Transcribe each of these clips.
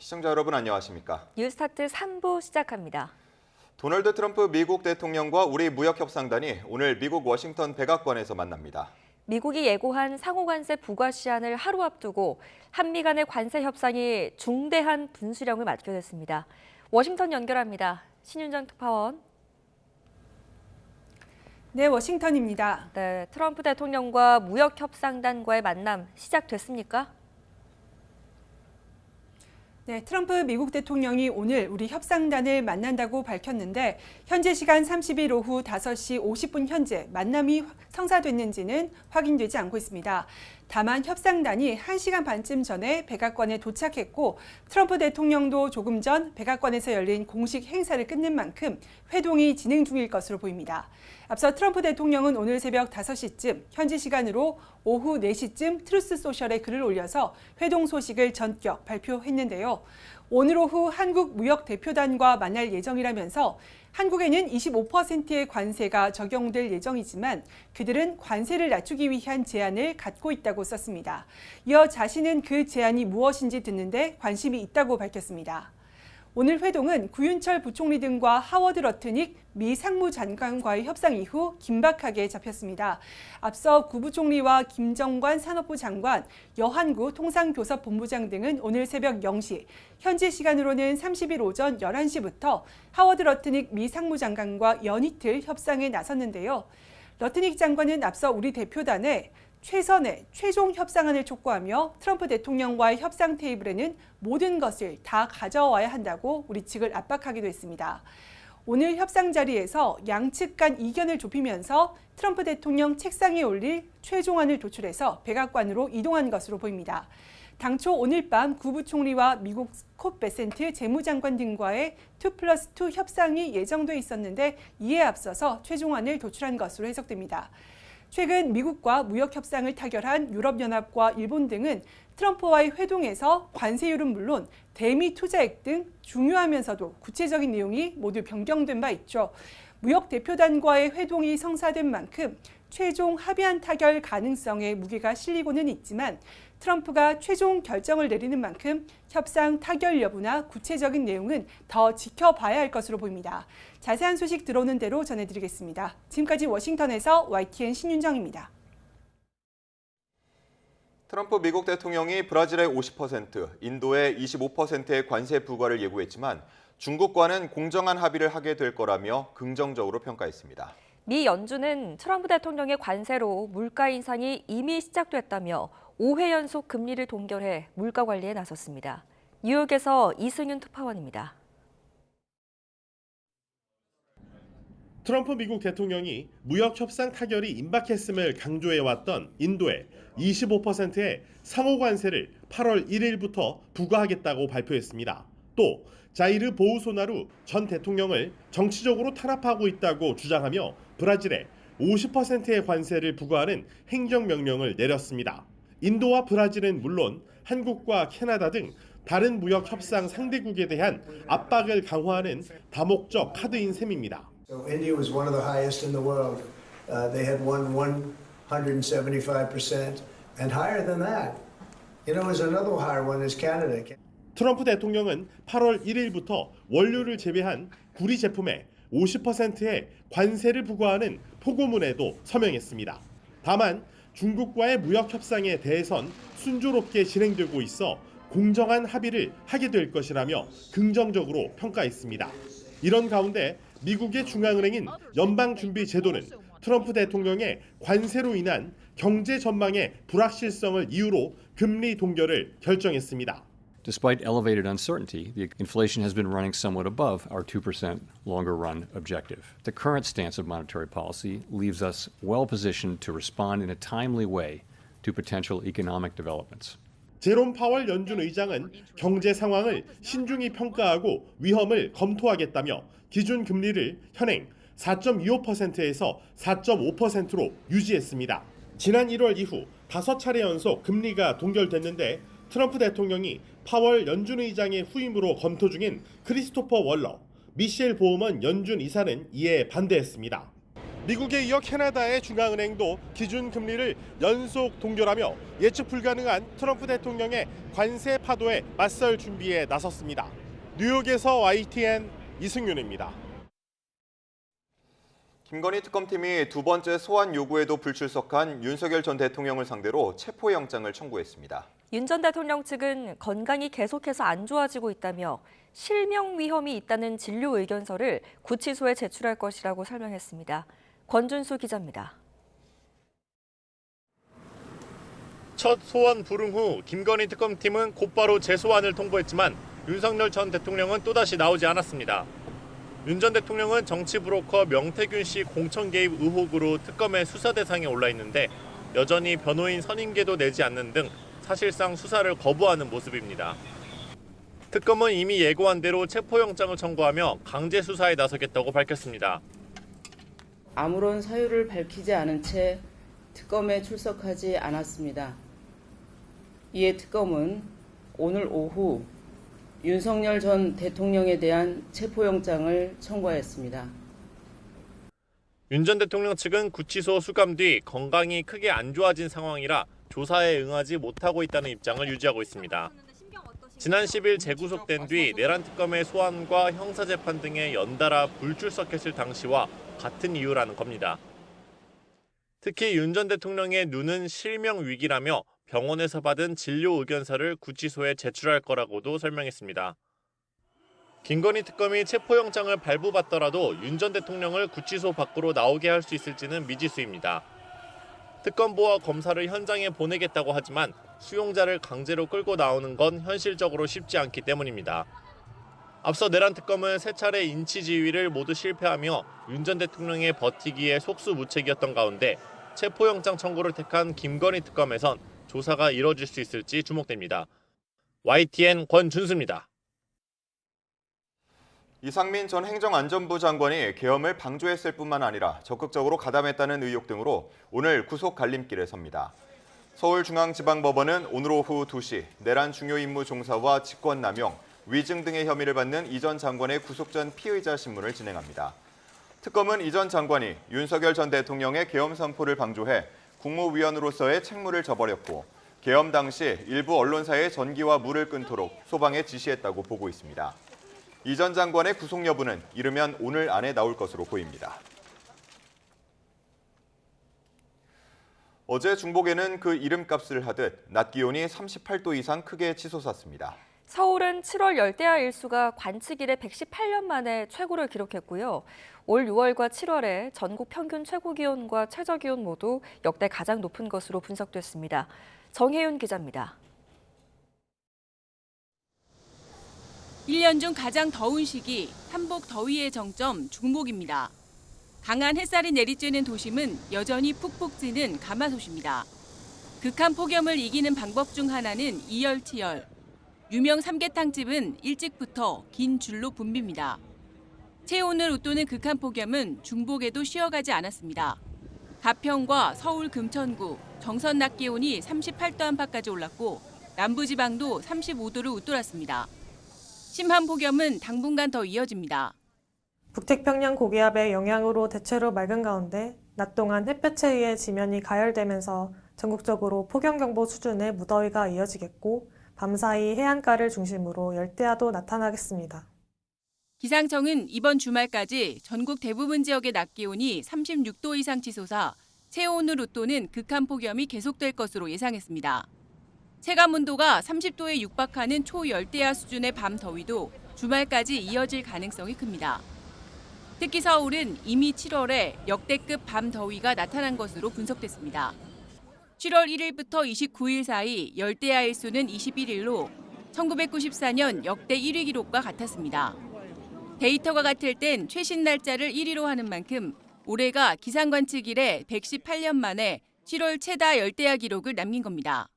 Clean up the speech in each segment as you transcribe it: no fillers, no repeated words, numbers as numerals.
시청자 여러분 안녕하십니까? 뉴스타트 3부 시작합니다. 도널드 트럼프 미국 대통령과 우리 무역협상단이 오늘 미국 워싱턴 백악관에서 만납니다. 미국이 예고한 상호관세 부과 시한을 하루 앞두고 한미 간의 관세 협상이 중대한 분수령을 맞게 됐습니다. 워싱턴 연결합니다. 신윤정 특파원. 네, 워싱턴입니다. 네, 트럼프 대통령과 무역협상단과의 만남 시작됐습니까? 네, 트럼프 미국 대통령이 오늘 우리 협상단을 만난다고 밝혔는데 현재 시간 30일 오후 5시 50분 현재 만남이 성사됐는지는 확인되지 않고 있습니다. 다만 협상단이 1시간 반쯤 전에 백악관에 도착했고 트럼프 대통령도 조금 전 백악관에서 열린 공식 행사를 끝낸 만큼 회동이 진행 중일 것으로 보입니다. 앞서 트럼프 대통령은 오늘 새벽 5시쯤 현지 시간으로 오후 4시쯤 트루스 소셜에 글을 올려서 회동 소식을 전격 발표했는데요. 오늘 오후 한국 무역 대표단과 만날 예정이라면서 한국에는 25%의 관세가 적용될 예정이지만 그들은 관세를 낮추기 위한 제안을 갖고 있다고 썼습니다. 이어 자신은 그 제안이 무엇인지 듣는데 관심이 있다고 밝혔습니다. 오늘 회동은 구윤철 부총리 등과 하워드 러트닉 미 상무장관과의 협상 이후 긴박하게 잡혔습니다. 앞서 구부총리와 김정관 산업부 장관, 여한구 통상교섭본부장 등은 오늘 새벽 0시, 현지 시간으로는 30일 오전 11시부터 하워드 러트닉 미 상무장관과 연이틀 협상에 나섰는데요. 러트닉 장관은 앞서 우리 대표단에 최선의 최종 협상안을 촉구하며 트럼프 대통령과의 협상 테이블에는 모든 것을 다 가져와야 한다고 우리 측을 압박하기도 했습니다. 오늘 협상 자리에서 양측 간 이견을 좁히면서 트럼프 대통령 책상에 올릴 최종안을 도출해서 백악관으로 이동한 것으로 보입니다. 당초 오늘 밤 구부총리와 미국 스콧 베센트 재무장관 등과의 2+2 협상이 예정돼 있었는데 이에 앞서서 최종안을 도출한 것으로 해석됩니다. 최근 미국과 무역 협상을 타결한 유럽연합과 일본 등은 트럼프와의 회동에서 관세율은 물론 대미 투자액 등 중요하면서도 구체적인 내용이 모두 변경된 바 있죠. 무역 대표단과의 회동이 성사된 만큼 최종 합의안 타결 가능성에 무게가 실리고는 있지만 트럼프가 최종 결정을 내리는 만큼 협상 타결 여부나 구체적인 내용은 더 지켜봐야 할 것으로 보입니다. 자세한 소식 들어오는 대로 전해드리겠습니다. 지금까지 워싱턴에서 YTN 신윤정입니다. 트럼프 미국 대통령이 브라질의 50%, 인도의 25%의 관세 부과를 예고했지만 중국과는 공정한 합의를 하게 될 거라며 긍정적으로 평가했습니다. 미 연준은 트럼프 대통령의 관세로 물가 인상이 이미 시작됐다며 5회 연속 금리를 동결해 물가 관리에 나섰습니다. 뉴욕에서 이승윤 특파원입니다. 트럼프 미국 대통령이 무역 협상 타결이 임박했음을 강조해왔던 인도의 25%의 상호 관세를 8월 1일부터 부과하겠다고 발표했습니다. 또 자이르 보우소나루 전 대통령을 정치적으로 탄압하고 있다고 주장하며 브라질에 50%의 관세를 부과하는 행정명령을 내렸습니다. 인도와 브라질은 물론 한국과 캐나다 등 다른 무역 협상 상대국에 대한 압박을 강화하는 다목적 카드인 셈입니다. So India was one of the highest in the world. They had won 175% and higher than that. You know, there's another higher one is Canada. 트럼프 대통령은 8월 1일부터 원료를 제외한 구리 제품에 50%의 관세를 부과하는 포고문에도 서명했습니다. 다만 중국과의 무역 협상에 대해선 순조롭게 진행되고 있어 공정한 합의를 하게 될 것이라며 긍정적으로 평가했습니다. 이런 가운데 미국의 중앙은행인 연방준비제도는 트럼프 대통령의 관세로 인한 경제 전망의 불확실성을 이유로 금리 동결을 결정했습니다. Despite elevated uncertainty, the inflation has been running somewhat above our 2% longer run objective. The current stance of monetary policy leaves us well positioned to respond in a timely way to potential economic developments. 제롬 파월 연준 의장은 경제 상황을 신중히 평가하고 위험을 검토하겠다며 기준 금리를 현행 4.25%에서 4.5%로 유지했습니다. 지난 1월 이후 5차례 연속 금리가 동결됐는데 트럼프 대통령이 파월 연준 의장의 후임으로 검토 중인 크리스토퍼 월러, 미셸 보우먼 연준 이사는 이에 반대했습니다. 미국에 이어 캐나다의 중앙은행도 기준금리를 연속 동결하며 예측 불가능한 트럼프 대통령의 관세 파도에 맞설 준비에 나섰습니다. 뉴욕에서 YTN 이승윤입니다. 김건희 특검팀이 두 번째 소환 요구에도 불출석한 윤석열 전 대통령을 상대로 체포영장을 청구했습니다. 윤 전 대통령 측은 건강이 계속해서 안 좋아지고 있다며 실명 위험이 있다는 진료 의견서를 구치소에 제출할 것이라고 설명했습니다. 권준수 기자입니다. 첫 소환 불응 후 김건희 특검팀은 곧바로 재소환을 통보했지만 윤석열 전 대통령은 또다시 나오지 않았습니다. 윤 전 대통령은 정치 브로커 명태균 씨 공천 개입 의혹으로 특검의 수사 대상에 올라 있는데 여전히 변호인 선임계도 내지 않는 등 사실상 수사를 거부하는 모습입니다. 특검은 이미 예고한 대로 체포영장을 청구하며 강제 수사에 나서겠다고 밝혔습니다. 아무런 사유를 밝히지 않은 채 특검에 출석하지 않았습니다. 이에 특검은 오늘 오후 윤석열 전 대통령에 대한 체포영장을 청구하였습니다. 윤 전 대통령 측은 구치소 수감 뒤 건강이 크게 안 좋아진 상황이라 조사에 응하지 못하고 있다는 입장을 유지하고 있습니다. 지난 10일 재구속된 뒤 내란 특검의 소환과 형사재판 등에 연달아 불출석했을 당시와 같은 이유라는 겁니다. 특히 윤 전 대통령의 눈은 실명 위기라며 병원에서 받은 진료 의견서를 구치소에 제출할 거라고도 설명했습니다. 김건희 특검이 체포영장을 발부받더라도 윤 전 대통령을 구치소 밖으로 나오게 할 수 있을지는 미지수입니다. 특검보와 검사를 현장에 보내겠다고 하지만 수용자를 강제로 끌고 나오는 건 현실적으로 쉽지 않기 때문입니다. 앞서 내란 특검은 세 차례 인치 지휘를 모두 실패하며 윤 전 대통령의 버티기에 속수무책이었던 가운데 체포영장 청구를 택한 김건희 특검에선 조사가 이뤄질 수 있을지 주목됩니다. YTN 권준수입니다. 이상민 전 행정안전부 장관이 계엄을 방조했을 뿐만 아니라 적극적으로 가담했다는 의혹 등으로 오늘 구속 갈림길에 섭니다. 서울중앙지방법원은 오늘 오후 2시 내란 중요 임무 종사와 직권남용, 위증 등의 혐의를 받는 이 전 장관의 구속 전 피의자 신문을 진행합니다. 특검은 이 전 장관이 윤석열 전 대통령의 계엄 선포를 방조해 국무위원으로서의 책무를 저버렸고 계엄 당시 일부 언론사의 전기와 물을 끊도록 소방에 지시했다고 보고 있습니다. 이 전 장관의 구속 여부는 이르면 오늘 안에 나올 것으로 보입니다. 어제 중복에는 그 이름값을 하듯 낮 기온이 38도 이상 크게 치솟았습니다. 서울은 7월 열대야 일수가 관측 이래 118년 만에 최고를 기록했고요. 올 6월과 7월에 전국 평균 최고 기온과 최저 기온 모두 역대 가장 높은 것으로 분석됐습니다. 정혜윤 기자입니다. 1년 중 가장 더운 시기, 삼복 더위의 정점 중복입니다. 강한 햇살이 내리쬐는 도심은 여전히 푹푹 찌는 가마솥입니다. 극한 폭염을 이기는 방법 중 하나는 이열치열. 유명 삼계탕집은 일찍부터 긴 줄로 붐빕니다. 체온을 웃도는 극한 폭염은 중복에도 쉬어가지 않았습니다. 가평과 서울 금천구, 정선 낮 기온이 38도 안팎까지 올랐고 남부지방도 35도를 웃돌았습니다. 심한 폭염은 당분간 더 이어집니다. 북태평양 고기압의 영향으로 대체로 맑은 가운데 낮 동안 햇볕에 의해 지면이 가열되면서 전국적으로 폭염경보 수준의 무더위가 이어지겠고 밤사이 해안가를 중심으로 열대야도 나타나겠습니다. 기상청은 이번 주말까지 전국 대부분 지역의 낮 기온이 36도 이상 치솟아 체온을 웃도는 극한 폭염이 계속될 것으로 예상했습니다. 체감 온도가 30도에 육박하는 초열대야 수준의 밤 더위도 주말까지 이어질 가능성이 큽니다. 특히 서울은 이미 7월에 역대급 밤 더위가 나타난 것으로 분석됐습니다. 7월 1일부터 29일 사이 열대야 일수는 21일로 1994년 역대 1위 기록과 같았습니다. 데이터가 같을 땐 최신 날짜를 1위로 하는 만큼 올해가 기상 관측 이래 118년 만에 7월 최다 열대야 기록을 남긴 겁니다.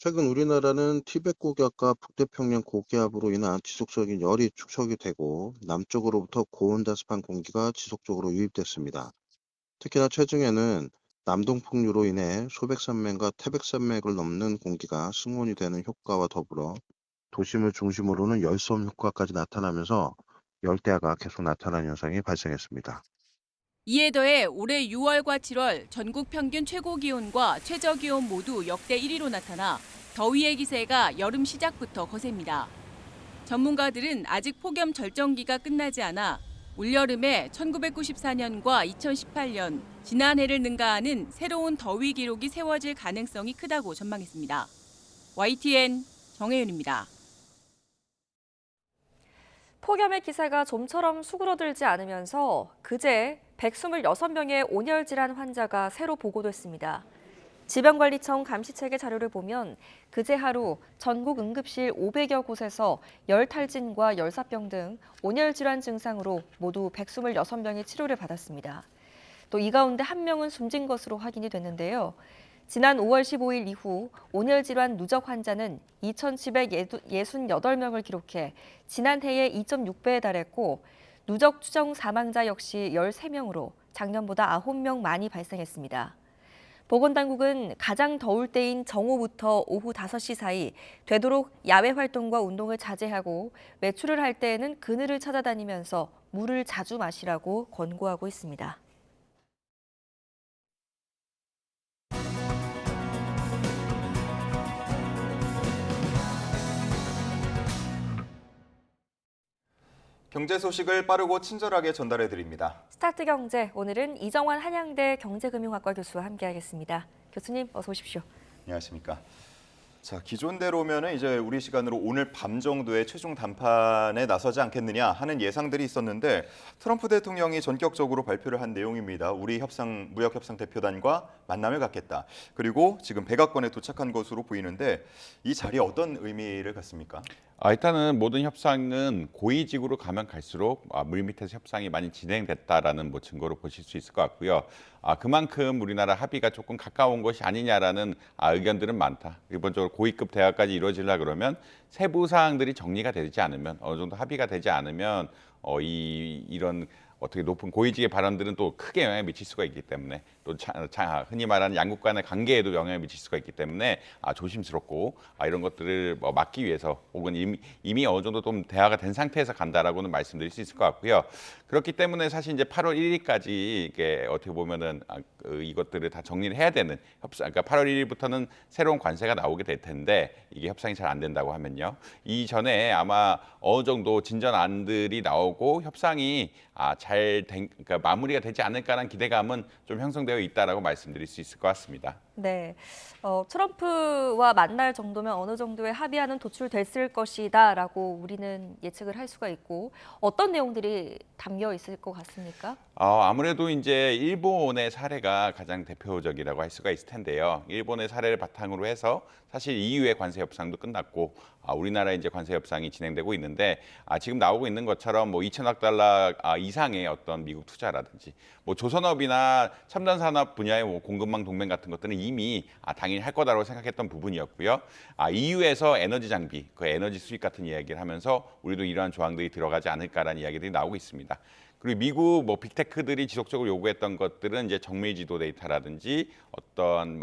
최근 우리나라는 티베트 고기압과 북태평양 고기압으로 인한 지속적인 열이 축적이 되고 남쪽으로부터 고온다습한 공기가 지속적으로 유입됐습니다. 특히나 최근에는 남동풍류로 인해 소백산맥과 태백산맥을 넘는 공기가 승온이 되는 효과와 더불어 도심을 중심으로는 열섬 효과까지 나타나면서 열대야가 계속 나타나는 현상이 발생했습니다. 이에 더해 올해 6월과 7월 전국 평균 최고 기온과 최저 기온 모두 역대 1위로 나타나 더위의 기세가 여름 시작부터 거셉니다. 전문가들은 아직 폭염 절정기가 끝나지 않아 올여름에 1994년과 2018년, 지난해를 능가하는 새로운 더위 기록이 세워질 가능성이 크다고 전망했습니다. YTN 정혜윤입니다. 폭염의 기세가 좀처럼 수그러들지 않으면서 그제 126명의 온열 질환 환자가 새로 보고됐습니다. 질병관리청 감시체계 자료를 보면 그제 하루 전국 응급실 500여 곳에서 열탈진과 열사병 등 온열 질환 증상으로 모두 126명이 치료를 받았습니다. 또 이 가운데 1명은 숨진 것으로 확인이 됐는데요. 지난 5월 15일 이후 온열 질환 누적 환자는 2,768명을 기록해 지난해의 2.6배에 달했고 누적 추정 사망자 역시 13명으로 작년보다 9명 많이 발생했습니다. 보건당국은 가장 더울 때인 정오부터 오후 5시 사이 되도록 야외 활동과 운동을 자제하고 외출을 할 때에는 그늘을 찾아다니면서 물을 자주 마시라고 권고하고 있습니다. 경제 소식을 빠르고 친절하게 전달해 드립니다. 스타트 경제, 오늘은 이정환 한양대 경제금융학과 교수와 함께하겠습니다. 교수님, 어서 오십시오. 안녕하십니까. 자, 기존대로면은 이제 우리 시간으로 오늘 밤 정도에 최종談判에 나서지 않겠느냐 하는 예상들이 있었는데 트럼프 대통령이 전격적으로 발표를 한 내용입니다. 우리 무역협상 대표단과 만남을 갖겠다. 그리고 지금 백악관에 도착한 것으로 보이는데 이 자리에 어떤 의미를 갖습니까? 일단은 모든 협상은 고위직으로 가면 갈수록 물밑에서 협상이 많이 진행됐다라는 증거로 보실 수 있을 것 같고요. 그만큼 우리나라 합의가 조금 가까운 것이 아니냐라는 의견들은 많다. 기본적으로 고위급 대화까지 이루어지려 그러면 세부 사항들이 정리가 되지 않으면 어느 정도 합의가 되지 않으면 이런 어떻게 높은 고위직의 발언들은 또 크게 영향을 미칠 수가 있기 때문에 또 흔히 말하는 양국 간의 관계에도 영향을 미칠 수가 있기 때문에 조심스럽고 이런 것들을 막기 위해서 혹은 이미 어느 정도 좀 대화가 된 상태에서 간다라고는 말씀드릴 수 있을 것 같고요. 그렇기 때문에 사실 이제 8월 1일까지 이게 어떻게 보면은 이것들을 다 정리를 해야 되는 협상, 그러니까 8월 1일부터는 새로운 관세가 나오게 될 텐데 이게 협상이 잘 안 된다고 하면요. 이전에 아마 어느 정도 진전안들이 나오고 협상이 그러니까 마무리가 되지 않을까라는 기대감은 좀 형성되어 있다라고 말씀드릴 수 있을 것 같습니다. 네, 트럼프와 만날 정도면 어느 정도의 합의안은 도출됐을 것이다라고 우리는 예측을 할 수가 있고 어떤 내용들이 담겨 있을 것 같습니까? 아무래도 이제 일본의 사례가 가장 대표적이라고 할 수가 있을 텐데요. 일본의 사례를 바탕으로 해서 사실 EU의 관세 협상도 끝났고 우리나라 이제 관세 협상이 진행되고 있는데 지금 나오고 있는 것처럼 2천억 달러 이상의 어떤 미국 투자라든지 조선업이나 첨단 산업 분야의 공급망 동맹 같은 것들은 이미 당연히 할 거다라고 생각했던 부분이었고요. EU에서 에너지 장비, 그 에너지 수입 같은 이야기를 하면서 우리도 이러한 조항들이 들어가지 않을까라는 이야기들이 나오고 있습니다. 그리고 미국 빅테크들이 지속적으로 요구했던 것들은 이제 정밀 지도 데이터라든지 어떤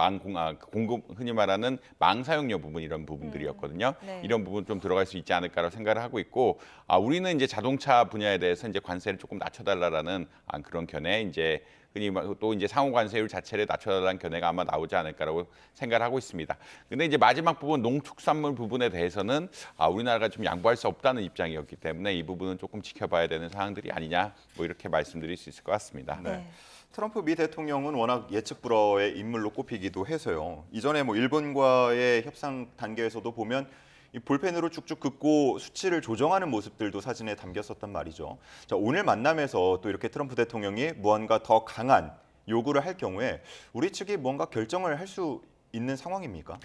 공급 흔히 말하는 망 사용료 부분 이런 부분들이었거든요. 네. 이런 부분 좀 들어갈 수 있지 않을까라고 생각을 하고 있고 우리는 이제 자동차 분야에 대해서 이제 관세를 조금 낮춰달라는 그런 견해 이제 흔히 또 이제 상호 관세율 자체를 낮춰달라는 견해가 아마 나오지 않을까라고 생각을 하고 있습니다. 근데 이제 마지막 부분 농축산물 부분에 대해서는 우리나라가 좀 양보할 수 없다는 입장이었기 때문에 이 부분은 조금 지켜봐야 되는 사항들이 아니냐 이렇게 말씀드릴 수 있을 것 같습니다. 네. 트럼프 미 대통령은 워낙 예측 불허의 인물로 꼽히기도 해서요. 이전에 일본과의 협상 단계에서도 보면 이 볼펜으로 쭉쭉 긋고 수치를 조정하는 모습들도 사진에 담겼었단 말이죠. 자, 오늘 만남에서 또 이렇게 트럼프 대통령이 무언가 더 강한 요구를 할 경우에 우리 측이 뭔가 결정을 할 수 있는 상황입니까?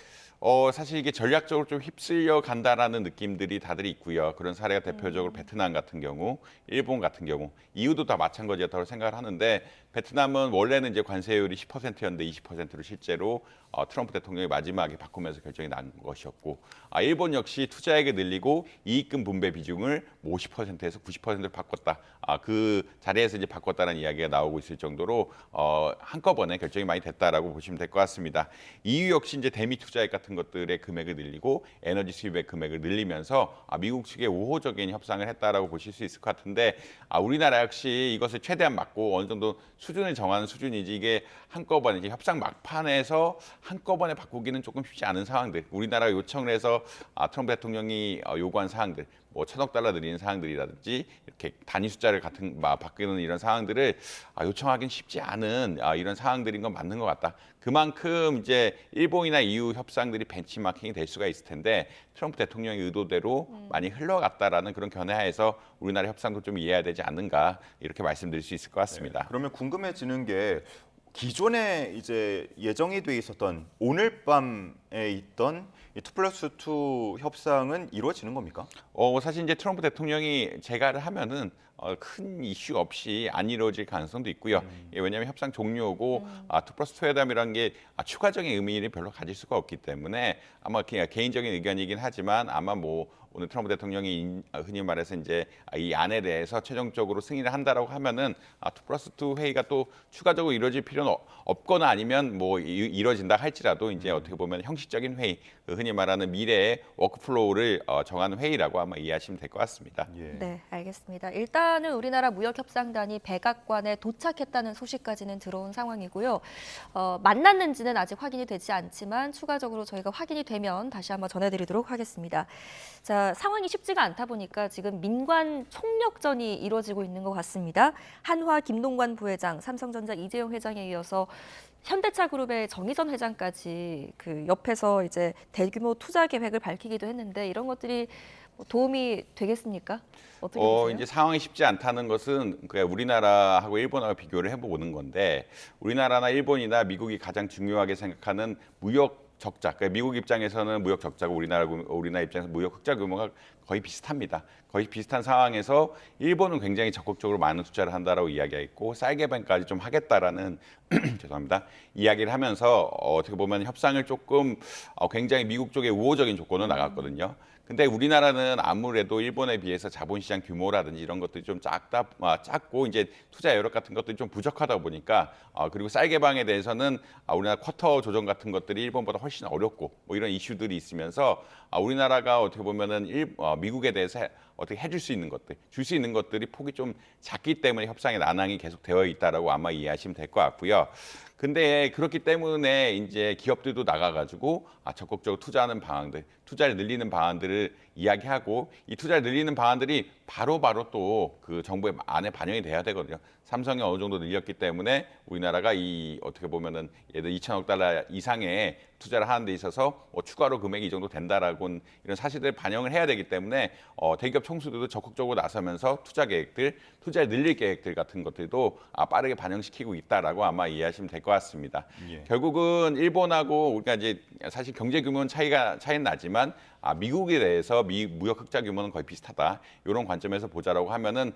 사실 이게 전략적으로 좀 휩쓸려 간다라는 느낌들이 다들 있고요. 그런 사례가 대표적으로 베트남 같은 경우, 일본 같은 경우, EU도 다 마찬가지였다고 생각을 하는데 베트남은 원래는 이제 관세율이 10%였는데 20%로 실제로 트럼프 대통령이 마지막에 바꾸면서 결정이 난 것이었고 일본 역시 투자액을 늘리고 이익금 분배 비중을 50%에서 90%로 바꿨다. 그 자리에서 이제 바꿨다는 이야기가 나오고 있을 정도로 한꺼번에 결정이 많이 됐다라고 보시면 될 것 같습니다. EU 역시 이제 대미 투자액 같은 것들의 금액을 늘리고 에너지 수입의 금액을 늘리면서 미국 측에 우호적인 협상을 했다라고 보실 수 있을 것 같은데 우리나라 역시 이것을 최대한 막고 어느 정도 수준을 정하는 수준이지 이게 한꺼번에 이제 협상 막판에서 한꺼번에 바꾸기는 조금 쉽지 않은 상황들. 우리나라가 요청을 해서 트럼프 대통령이 요구한 사항들, 뭐 1,000억 달러 늘리는 사항들이라든지 이렇게 단위 숫자를 바뀌는 이런 사항들을 요청하기는 쉽지 않은 이런 사항들인 건 맞는 것 같다. 그만큼 이제 일본이나 EU 협상들이 벤치마킹이 될 수가 있을 텐데 트럼프 대통령의 의도대로 많이 흘러갔다라는 그런 견해하에서 우리나라 협상도 좀 이해해야 되지 않는가 이렇게 말씀드릴 수 있을 것 같습니다. 네, 그러면 궁금해지는 게 기존에 이제 예정이 돼 있었던 오늘 밤에 있던 이2+2 협상은 이루어지는 겁니까? 사실 이제 트럼프 대통령이 재가를 하면은 큰 이슈 없이 안 이루어질 가능성도 있고요. 왜냐하면 협상 종료고 2+2 회담이라는 게 추가적인 의미를 별로 가질 수가 없기 때문에 아마 그냥 개인적인 의견이긴 하지만 아마 뭐 오늘 트럼프 대통령이 흔히 말해서 이제 이 안에 대해서 최종적으로 승인을 한다라고 하면은 2+2 회의가 또 추가적으로 이루어질 필요는 없거나 아니면 뭐 이루어진다 할지라도 이제 어떻게 보면 형식적인 회의, 흔히 말하는 미래의 워크플로우를 정하는 회의라고 아마 이해하시면 될 것 같습니다. 예. 네, 알겠습니다. 일단은 우리나라 무역협상단이 백악관에 도착했다는 소식까지는 들어온 상황이고요. 만났는지는 아직 확인이 되지 않지만 추가적으로 저희가 확인이 되면 다시 한번 전해드리도록 하겠습니다. 자, 상황이 쉽지가 않다 보니까 지금 민관 총력전이 이루어지고 있는 것 같습니다. 한화 김동관 부회장, 삼성전자 이재용 회장에 이어서 현대차그룹의 정의선 회장까지 그 옆에서 이제 대규모 투자 계획을 밝히기도 했는데 이런 것들이 도움이 되겠습니까? 어떻게 보세요? 이제 상황이 쉽지 않다는 것은 그냥 우리나라하고 일본하고 비교를 해보는 건데 우리나라나 일본이나 미국이 가장 중요하게 생각하는 무역 적자, 그러니까 미국 입장에서는 무역 적자고 우리나라 입장에서 무역 흑자 규모가 거의 비슷합니다. 거의 비슷한 상황에서 일본은 굉장히 적극적으로 많은 투자를 한다라고 이야기했고 쌀개변까지 좀 하겠다라는 죄송합니다. 이야기를 하면서 어떻게 보면 협상을 조금 굉장히 미국 쪽에 우호적인 조건으로 나갔거든요. 근데 우리나라는 아무래도 일본에 비해서 자본시장 규모라든지 이런 것들이 좀 작고 이제 투자 여력 같은 것들이 좀 부족하다 보니까 그리고 쌀 개방에 대해서는 우리나라 쿼터 조정 같은 것들이 일본보다 훨씬 어렵고 뭐 이런 이슈들이 있으면서 우리나라가 어떻게 보면은 미국에 대해서 어떻게 해줄 수 있는 것들, 줄 수 있는 것들이 폭이 좀 작기 때문에 협상의 난항이 계속 되어 있다라고 아마 이해하시면 될 것 같고요. 근데 그렇기 때문에 이제 기업들도 나가가지고 적극적으로 투자하는 방안들, 투자를 늘리는 방안들을 이야기하고 이 투자를 늘리는 방안들이 바로바로 또 그 정부의 안에 반영이 돼야 되거든요. 삼성이 어느 정도 늘렸기 때문에 우리나라가 이 어떻게 보면은 예를 들어 2,000억 달러 이상의 투자를 하는 데 있어서 추가로 금액이 이 정도 된다라고 이런 사실들을 반영을 해야 되기 때문에 대기업 총수들도 적극적으로 나서면서 투자 계획들, 투자를 늘릴 계획들 같은 것들도 빠르게 반영시키고 있다라고 아마 이해하시면 될 것 같습니다. 예. 결국은 일본하고 우리가 이제 사실 경제 규모는 차이는 나지만 미국에 대해서 무역 흑자 규모는 거의 비슷하다. 이런 관점에서 보자라고 하면은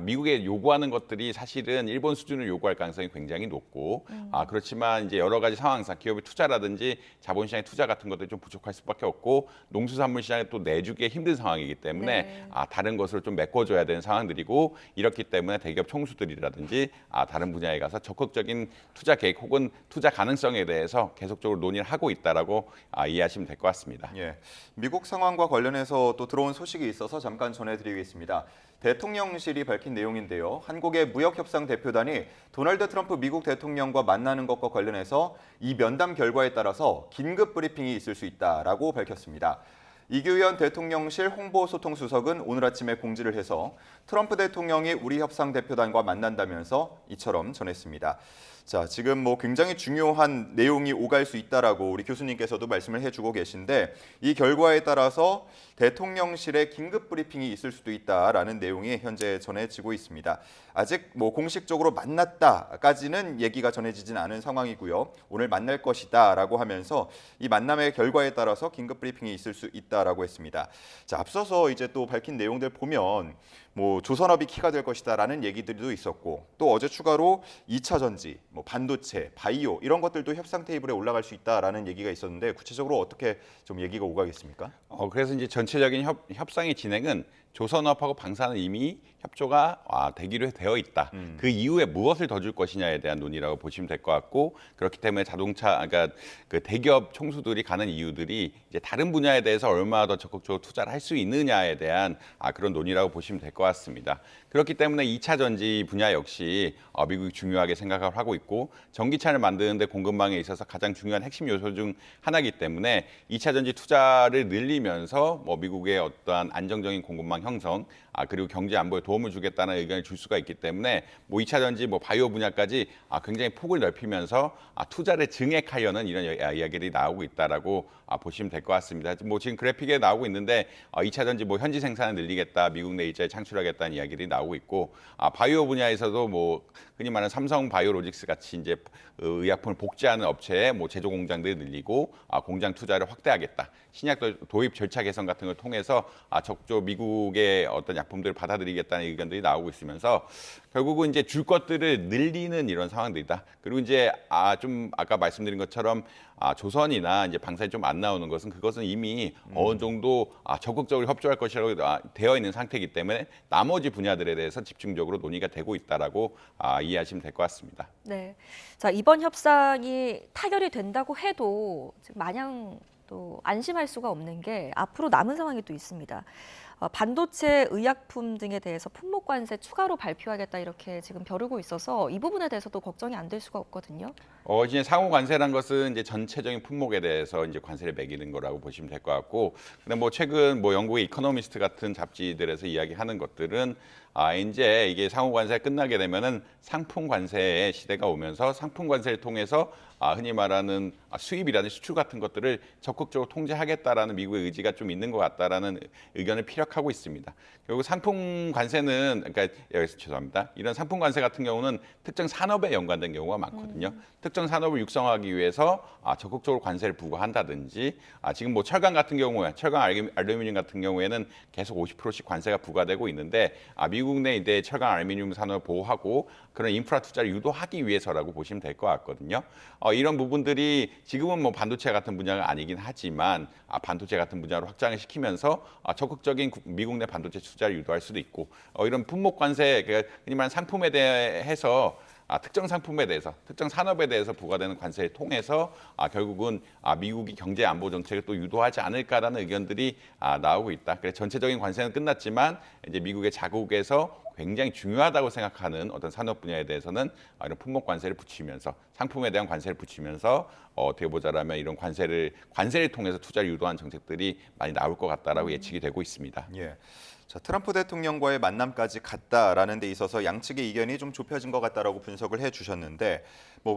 미국에 요구하는 것들이 사실은 일본 수준을 요구할 가능성이 굉장히 높고 그렇지만 이제 여러 가지 상황상 기업의 투자라든지 자본시장의 투자 같은 것들이 좀 부족할 수밖에 없고 농수산물 시장에 또 내주기 힘든 상황이기 때문에 네. 다른 것을 좀 메꿔줘야 되는 상황들이고 이렇기 때문에 대기업 총수들이라든지 다른 분야에 가서 적극적인 투자 계획 혹은 투자 가능성에 대해서 계속적으로 논의를 하고 있다라고 이해하시면 될 것 같습니다. 예. 미국 상황과 관련해서 또 들어온 소식이 있어서 잠깐 전해드리겠습니다. 대통령실이 밝힌 내용인데요. 한국의 무역협상 대표단이 도널드 트럼프 미국 대통령과 만나는 것과 관련해서 이 면담 결과에 따라서 긴급 브리핑이 있을 수 있다라고 밝혔습니다. 이규현 대통령실 홍보소통수석은 오늘 아침에 공지를 해서 트럼프 대통령이 우리 협상 대표단과 만난다면서 이처럼 전했습니다. 자, 지금 뭐 굉장히 중요한 내용이 오갈 수 있다라고 우리 교수님께서도 말씀을 해주고 계신데 이 결과에 따라서 대통령실에 긴급 브리핑이 있을 수도 있다라는 내용이 현재 전해지고 있습니다. 아직 뭐 공식적으로 만났다까지는 얘기가 전해지진 않은 상황이고요. 오늘 만날 것이다라고 하면서 이 만남의 결과에 따라서 긴급 브리핑이 있을 수 있다라고 했습니다. 자, 앞서서 이제 또 밝힌 내용들 보면 뭐 조선업이 키가 될 것이다라는 얘기들도 있었고 또 어제 추가로 2차 전지, 뭐 반도체, 바이오 이런 것들도 협상 테이블에 올라갈 수 있다라는 얘기가 있었는데 구체적으로 어떻게 좀 얘기가 오가겠습니까? 그래서 이제 전체적인 협상의 진행은 조선업하고 방산은 이미 협조가 되기로 되어 있다. 그 이후에 무엇을 더 줄 것이냐에 대한 논의라고 보시면 될 것 같고, 그렇기 때문에 그러니까 그 대기업 총수들이 가는 이유들이 이제 다른 분야에 대해서 얼마나 더 적극적으로 투자를 할 수 있느냐에 대한 그런 논의라고 보시면 될 것 같습니다. 그렇기 때문에 2차 전지 분야 역시 미국이 중요하게 생각을 하고 있고, 전기차를 만드는데 공급망에 있어서 가장 중요한 핵심 요소 중 하나이기 때문에 2차 전지 투자를 늘리면서 미국의 어떠한 안정적인 공급망 형성, 그리고 경제 안보에 도움을 주겠다는 의견을 줄 수가 있기 때문에 2차 전지 바이오 분야까지 굉장히 폭을 넓히면서 투자를 증액하려는 이런 이야기들이 나오고 있다라고 보시면 될 것 같습니다. 지금 그래픽에 나오고 있는데 2차 전지 현지 생산을 늘리겠다, 미국 내 일자리 창출하겠다는 이야기들이 나오고 있고, 바이오 분야에서도 흔히 말하는 삼성 바이오로직스 같이 이제 의약품을 복제하는 업체의 제조 공장들을 늘리고 공장 투자를 확대하겠다. 신약 도입 절차 개선 같은 걸 통해서 적극적으로 미국의 어떤 약품들을 받아들이겠다는 의견들이 나오고 있으면서 결국은 이제 줄 것들을 늘리는 이런 상황들이다. 그리고 이제 좀 아까 말씀드린 것처럼 조선이나 이제 방산이 좀 안 나오는 것은 그것은 이미 어느 정도 적극적으로 협조할 것이라고 되어 있는 상태이기 때문에 나머지 분야들에 대해서 집중적으로 논의가 되고 있다라고 이해하시면 될 것 같습니다. 네. 자, 이번 협상이 타결이 된다고 해도 지금 마냥 또 안심할 수가 없는 게 앞으로 남은 상황이 또 있습니다. 반도체, 의약품 등에 대해서 품목 관세 추가로 발표하겠다 이렇게 지금 벼르고 있어서 이 부분에 대해서도 걱정이 안 될 수가 없거든요. 이제 상호 관세란 것은 이제 전체적인 품목에 대해서 이제 관세를 매기는 거라고 보시면 될 것 같고, 근데 최근 영국의 이코노미스트 같은 잡지들에서 이야기하는 것들은 이제 이게 상호 관세가 끝나게 되면은 상품 관세의 시대가 오면서 상품 관세를 통해서 흔히 말하는 수입이라든지 수출 같은 것들을 적극적으로 통제하겠다라는 미국의 의지가 좀 있는 것 같다라는 의견을 피력하고 있습니다. 결국 상품 관세는 죄송합니다. 이런 상품 관세 같은 경우는 특정 산업에 연관된 경우가 많거든요. 특정 산업을 육성하기 위해서 적극적으로 관세를 부과한다든지, 지금 철강 같은 경우에 철강 알루미늄 같은 경우에는 계속 50%씩 관세가 부과되고 있는데 미국 내 이제 철강 알루미늄 산업을 보호하고 그런 인프라 투자를 유도하기 위해서라고 보시면 될 것 같거든요. 이런 부분들이 지금은 반도체 같은 분야가 아니긴 하지만 반도체 같은 분야로 확장을 시키면서 적극적인 미국 내 반도체 투자를 유도할 수도 있고, 이런 품목 관세, 흔히 말하는 상품에 대해서 특정 상품에 대해서, 특정 산업에 대해서 부과되는 관세를 통해서 결국은 미국이 경제 안보 정책을 또 유도하지 않을까라는 의견들이 나오고 있다. 그래서 전체적인 관세는 끝났지만 이제 미국의 자국에서 굉장히 중요하다고 생각하는 어떤 산업 분야에 대해서는 이런 품목 관세를 붙이면서, 상품에 대한 관세를 붙이면서 어떻게 보자라면 이런 관세를 통해서 투자를 유도한 정책들이 많이 나올 것 같다라고 예측이 되고 있습니다. 예. 자, 트럼프 대통령과의 만남까지 갔다라는 데 있어서 양측의 이견이 좀 좁혀진 것 같다라고 분석을 해주셨는데,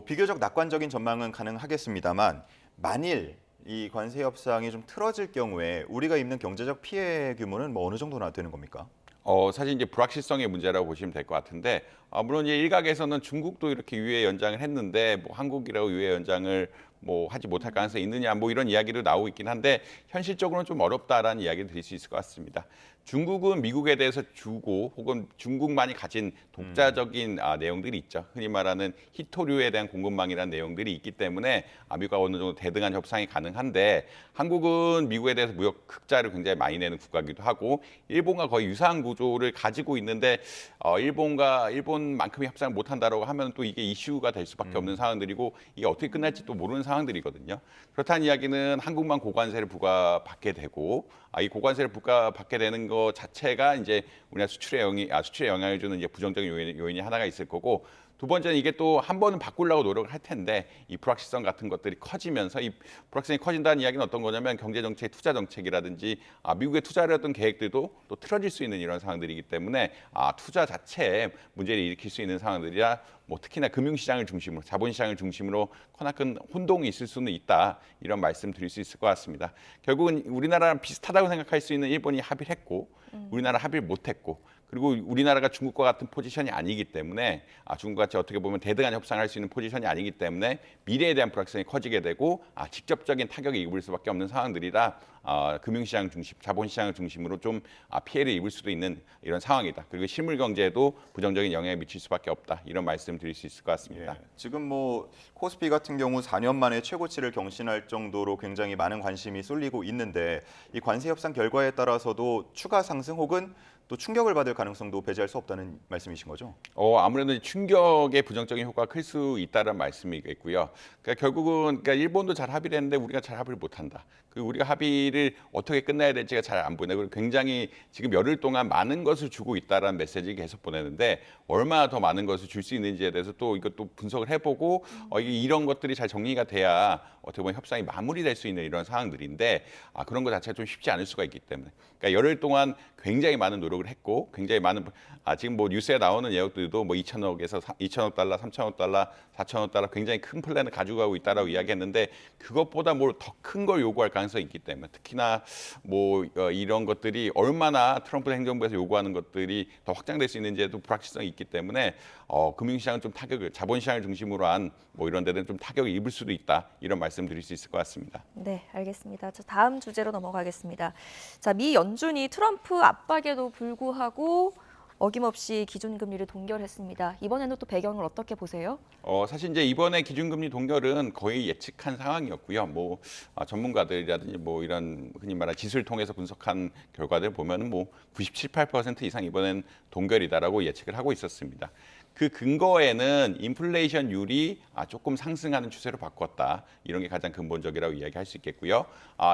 비교적 낙관적인 전망은 가능하겠습니다만 만일 이 관세 협상이 좀 틀어질 경우에 우리가 입는 경제적 피해 규모는 어느 정도나 되는 겁니까? 사실 이제 불확실성의 문제라고 보시면 될 것 같은데, 물론 이제 일각에서는 중국도 이렇게 유예 연장을 했는데 한국이라고 유예 연장을 하지 못할 가능성이 있느냐 이런 이야기도 나오고 있긴 한데 현실적으로는 좀 어렵다라는 이야기를 드릴 수 있을 것 같습니다. 중국은 미국에 대해서 주고 혹은 중국만이 가진 독자적인 내용들이 있죠. 흔히 말하는 희토류에 대한 공급망이라는 내용들이 있기 때문에 미국과 어느 정도 대등한 협상이 가능한데, 한국은 미국에 대해서 무역 흑자를 굉장히 많이 내는 국가이기도 하고 일본과 거의 유사한 구조를 가지고 있는데 일본만큼의 협상을 못한다라고 하면 또 이게 이슈가 될 수밖에 없는 상황들이고 이게 어떻게 끝날지 또 모르는 상황들이거든요. 그렇다는 이야기는 한국만 고관세를 부과받게 되고 이 고관세를 부과받게 되는 것 자체가 이제 우리나라 수출에 영향을 주는 이제 부정적인 요인이 하나가 있을 거고, 두 번째는 이게 또 한 번은 바꾸려고 노력을 할 텐데 이 불확실성 같은 것들이 커지면서, 이 불확실성이 커진다는 이야기는 어떤 거냐면 경제정책, 투자정책이라든지 미국의 투자를 했던 계획들도 또 틀어질 수 있는 이런 상황들이기 때문에 투자 자체에 문제를 일으킬 수 있는 상황들이라 특히나 금융시장을 중심으로, 자본시장을 중심으로 커나큰 혼동이 있을 수는 있다, 이런 말씀 드릴 수 있을 것 같습니다. 결국은 우리나라랑 비슷하다고 생각할 수 있는 일본이 합의를 했고 우리나라 합의를 못했고, 그리고 우리나라가 중국과 같은 포지션이 아니기 때문에 중국과 같이 어떻게 보면 대등한 협상을 할 수 있는 포지션이 아니기 때문에 미래에 대한 불확실성이 커지게 되고 직접적인 타격을 입을 수밖에 없는 상황들이라 금융시장 중심, 자본시장을 중심으로 좀 피해를 입을 수도 있는 이런 상황이다. 그리고 실물 경제에도 부정적인 영향을 미칠 수밖에 없다. 이런 말씀 드릴 수 있을 것 같습니다. 예, 지금 뭐 코스피 같은 경우 4년 만에 최고치를 경신할 정도로 굉장히 많은 관심이 쏠리고 있는데 이 관세 협상 결과에 따라서도 추가 상승 혹은 또 충격을 받을 가능성도 배제할 수 없다는 말씀이신 거죠? 아무래도 충격의 부정적인 효과가 클 수 있다는 말씀이겠고요. 그러니까 결국은 일본도 잘 합의를 했는데 우리가 잘 합의를 못한다. 그리고 우리가 합의를 어떻게 끝나야 될지가 잘 안 보이네. 그리고 굉장히 지금 열흘 동안 많은 것을 주고 있다라는 메시지를 계속 보내는데 얼마나 더 많은 것을 줄 수 있는지에 대해서 또 이것도 분석을 해보고 이런 것들이 잘 정리가 돼야 어떻게 보면 협상이 마무리될 수 있는 이런 상황들인데 그런 것 자체가 좀 쉽지 않을 수가 있기 때문에 그러니까 열흘 동안 굉장히 많은 노력을 했고 굉장히 많은 지금 뭐 뉴스에 나오는 예약들도 뭐 2천억에서 2천억 달러, 3천억 달러, 4천억 달러 굉장히 큰 플랜을 가지고 가고 있다라고 이야기했는데 그것보다 뭘 더 큰 걸 요구할 가능성이 있기 때문에 특히나 뭐 이런 것들이 얼마나 트럼프 행정부에서 요구하는 것들이 더 확장될 수 있는지에도 불확실성이 있기 때문에 금융시장은 좀 타격을 자본시장을 중심으로 한 뭐 이런 데는 좀 타격을 입을 수도 있다 이런 말씀 드릴 수 있을 것 같습니다. 네, 알겠습니다. 자, 다음 주제로 넘어가겠습니다. 자, 미 연준이 트럼프 압박에도 불구하고 어김없이 기준금리를 동결했습니다. 이번에는 또 배경을 어떻게 보세요? 사실 이제 이번에 기준금리 동결은 거의 예측한 상황이었고요. 뭐 전문가들이라든지 뭐 이런 흔히 말하는 지수를 통해서 분석한 결과들 보면은 뭐 97, 8% 이상 이번엔 동결이다라고 예측을 하고 있었습니다. 그 근거에는 인플레이션율이 조금 상승하는 추세로 바꿨다. 이런 게 가장 근본적이라고 이야기할 수 있겠고요.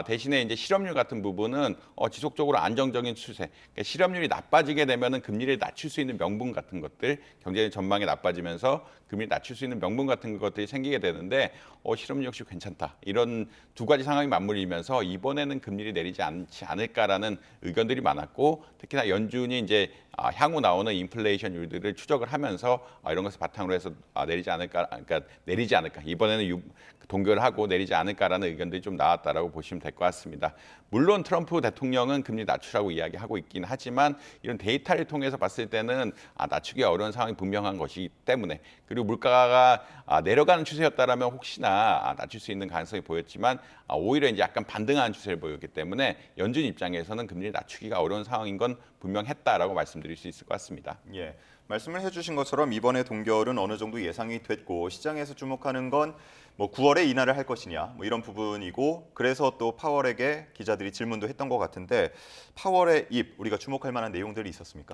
대신에 이제 실업률 같은 부분은 지속적으로 안정적인 추세. 그러니까 실업률이 나빠지게 되면은 금리를 낮출 수 있는 명분 같은 것들, 경제 전망이 나빠지면서 금리를 낮출 수 있는 명분 같은 것들이 생기게 되는데 실업률 역시 괜찮다. 이런 두 가지 상황이 맞물리면서 이번에는 금리를 내리지 않지 않을까라는 의견들이 많았고 특히나 연준이 이제 향후 나오는 인플레이션율들을 추적을 하면서 이런 것을 바탕으로 해서 내리지 않을까, 그러니까 내리지 않을까. 이번에는 동결하고 내리지 않을까라는 의견들이 좀 나왔다라고 보시면 될 것 같습니다. 물론 트럼프 대통령은 금리 낮추라고 이야기하고 있긴 하지만 이런 데이터를 통해서 봤을 때는 낮추기 어려운 상황이 분명한 것이기 때문에 그리고 물가가 내려가는 추세였다라면 혹시나 낮출 수 있는 가능성이 보였지만 오히려 이제 약간 반등하는 추세를 보였기 때문에 연준 입장에서는 금리를 낮추기가 어려운 상황인 건 분명했다라고 말씀드릴 수 있을 것 같습니다. 예, 말씀을 해주신 것처럼 이번에 동결은 어느 정도 예상이 됐고 시장에서 주목하는 건 뭐 9월에 인하를 할 것이냐 뭐 이런 부분이고 그래서 또 파월에게 기자들이 질문도 했던 것 같은데 파월의 입 우리가 주목할 만한 내용들이 있었습니까?